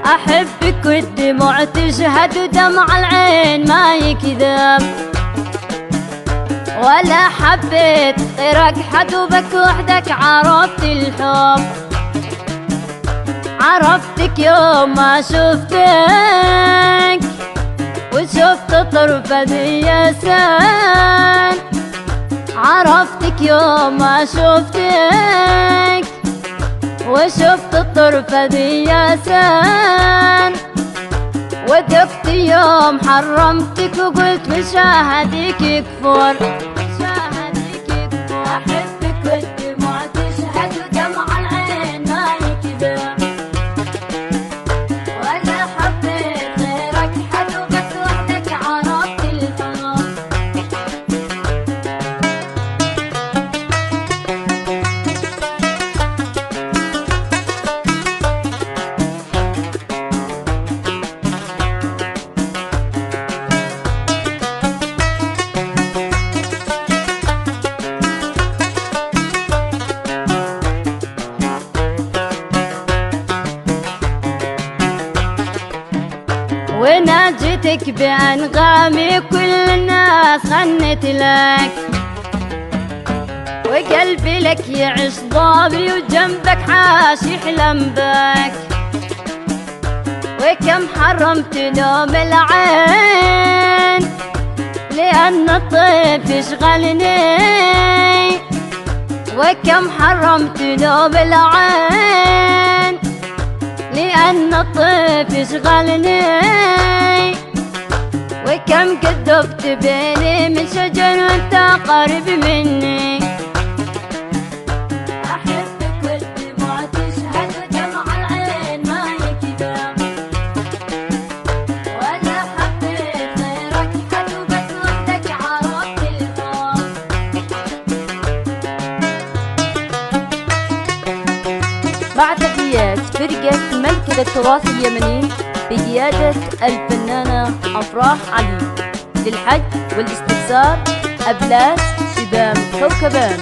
أحبك والدموع تشهد ودمع العين ما يكذب، ولا حبيت غيرك حد وبك وحدك عرفت الحب. عرفتك يوم ما شفتك وشفت طرفة ذي سن. عرفتك يوم ما شفتك وشفت الطرفة ذي سن. ودقت يوم حرمتك وقلت مشاهدك يكفر. أحبك والدموع تشهد ودمع العين ما يكذب، ولا حبيت غيرك حد وبس وحدك عرفت الحب. وناجتك بأنغامي كل الناس غنت لك، وقلبي لك يعيش ضابري وجنبك عاش يحلم بك. وكم حرمت نوم العين لأن الطيف يشغلني، وكم حرمت نوم العين لأن الطيف يشغلني. وكم كذبت بيني من شجر وانت قريب مني. أحبك والدموع تشهد ودمع العين ما يكذب، ولا حبيت غيرك حد وبس وحدك عرفت الحب. بعد تحيات فرقة ملكة التراث اليمني بقيادة الفنانة أفراح علي، للحج والاستفسار أبلاس شبام كوكبان.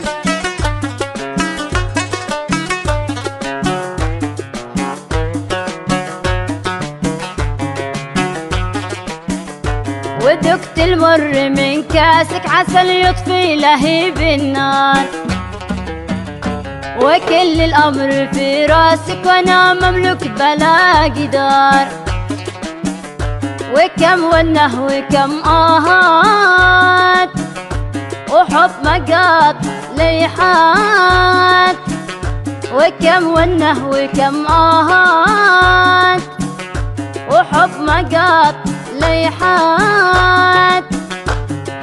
ودقت المر من كاسك عسل يطفي لهيب النار، وكل الأمر في راسك وانا مملوك بلا قدار. وكم ونه وكم آهات وحب مقاط ليحات. وكم ونه وكم آهات وحب مقاط ليحات.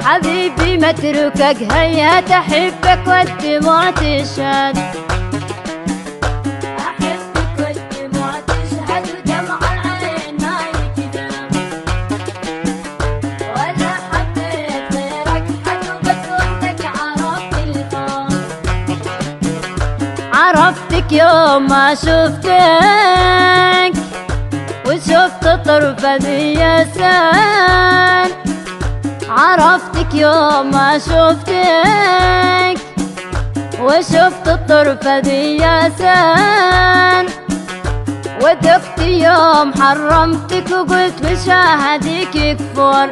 حبيبي متركك هيا تحبك والدموع تشهد. أحبك والدموع تشهد ودمع العين ما يكذب، ولا حبيت غيرك حد وبس وحدك عرفت الحب. عرفتك يوم ما شفتك وشفت طرفة ذي سن. عرفتك يوم ما شفتك وشفت الطرفة ذي سن. ودقت يوم حرمتك وقلت مشاهدك يكفر.